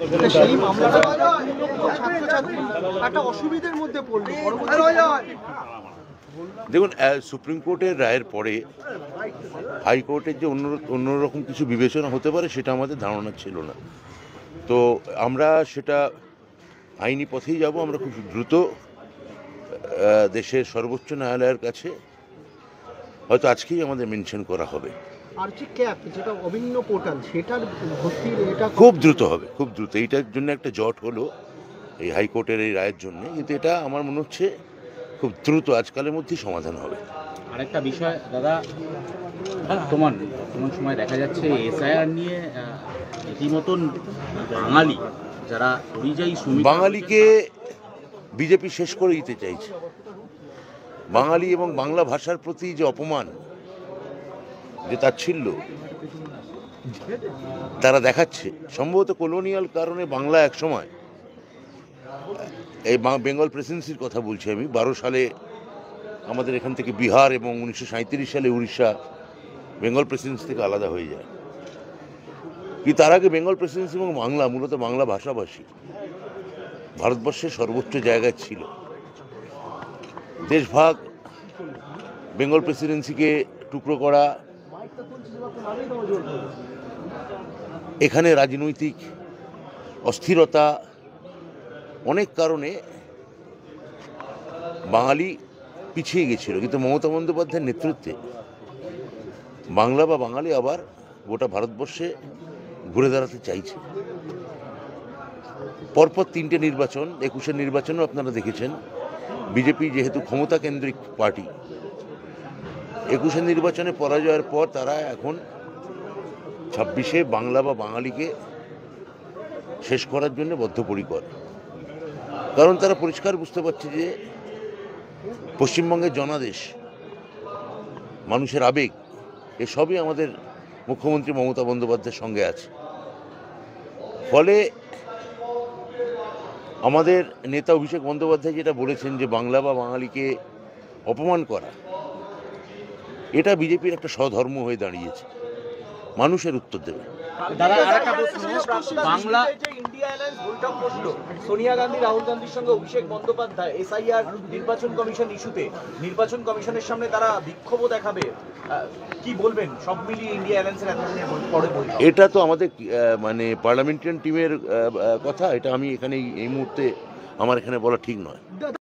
সেই মামলাটা ছাত্রছাত্রী একটা অসুবিধার মধ্যে পড়ল। দেখুন, সুপ্রিম কোর্টের রায়ের পরে হাইকোর্টের যে অন্যরকম কিছু বিবেচনা হতে পারে সেটা আমাদের ধারণা ছিল না। তো আমরা সেটা আইনি পথেই যাব। আমরা খুব দ্রুত দেশের সর্বোচ্চ ন্যায়ালয়ের কাছে হয়তো আজকেই আমাদের মেনশন করা হবে। আর যে ক্যাপ, যেটা অভিন্ন পোর্টাল, সেটার ভর্তির এটা খুব দ্রুত হবে, খুব দ্রুত। এইটার জন্য একটা জট হলো এই হাইকোর্টের এই রায়ের জন্য, কিন্তু এটা আমার মনে হচ্ছে খুব দ্রুত আজকালের মধ্যেই সমাধান হবে। আরেকটা বিষয় দাদা, বর্তমান সময় দেখা যাচ্ছে এসআইআর নিয়ে রীতিমতন বাঙালি যারা পরিযায়ী শ্রমিক, বাঙালিকে বিজেপি শেষ করে দিতে চাইছে। বাঙালি এবং বাংলা ভাষার প্রতি যে অপমান, যে তাচ্ছিল্য তারা দেখাচ্ছে, সম্ভবত কলোনিয়াল কারণে বাংলা একসময়, এই বেঙ্গল প্রেসিডেন্সির কথা বলছি আমি, 12 সালে আমাদের এখান থেকে বিহার এবং 1937 সালে উড়িষ্যা বেঙ্গল প্রেসিডেন্সি থেকে আলাদা হয়ে যায়। কিন্তু তার আগে বেঙ্গল প্রেসিডেন্সি এবং বাংলা, মূলত বাংলা ভাষাভাষী ভারতবর্ষের সর্বোচ্চ জায়গায় ছিল। দেশভাগ, বেঙ্গল প্রেসিডেন্সিকে টুকরো করা, এখানে রাজনৈতিক অস্থিরতা, অনেক কারণে বাঙালি পিছিয়ে গেছিল। কিন্তু মমতা বন্দ্যোপাধ্যায়ের নেতৃত্বে বাংলা বা বাঙালি আবার গোটা ভারতবর্ষে ঘুরে দাঁড়াতে চাইছে। পরপর 3টে নির্বাচন, 21-এর নির্বাচনও আপনারা দেখেছেন। বিজেপি যেহেতু ক্ষমতা কেন্দ্রিক পার্টি, 21-এর নির্বাচনে পরাজয়ের পর তারা এখন 26-এ বাংলা বা বাঙালিকে শেষ করার জন্য বদ্ধপরিকর। কারণ তারা পরিষ্কার বুঝতে পারছে যে পশ্চিমবঙ্গের জনাদেশ, মানুষের আবেগ, এসবই আমাদের মুখ্যমন্ত্রী মমতা বন্দ্যোপাধ্যায়ের সঙ্গে আছে। ফলে আমাদের নেতা অভিষেক বন্দ্যোপাধ্যায় যেটা বলেছেন যে বাংলা বা বাঙালিকে অপমান করা, এটা বিজেপির একটা স্বধর্ম হয়ে দাঁড়িয়েছে। মানুষের উত্তর দেবে। দাদা আরেকটা প্রশ্ন, বাংলা ইন্ডিয়া অ্যালায়েন্স বৈঠক বসলো, সোনিয়া গান্ধী, রাহুল গান্ধীর সঙ্গে অভিষেক বন্দ্যোপাধ্যায় এসআইআর নির্বাচন কমিশন ইস্যুতে নির্বাচন কমিশনের সামনে তারা বিক্ষোভও দেখাবে। কি বলবেন সব মিলিয়ে ইন্ডিয়া অ্যালায়েন্সের এতদিনের পরে বৈঠক? এটা তো আমাদের মানে পার্লামেন্টারিয়ান টিমের কথা। এটা আমি এখানে এই মুহূর্তে আমার এখানে বলা ঠিক নয়।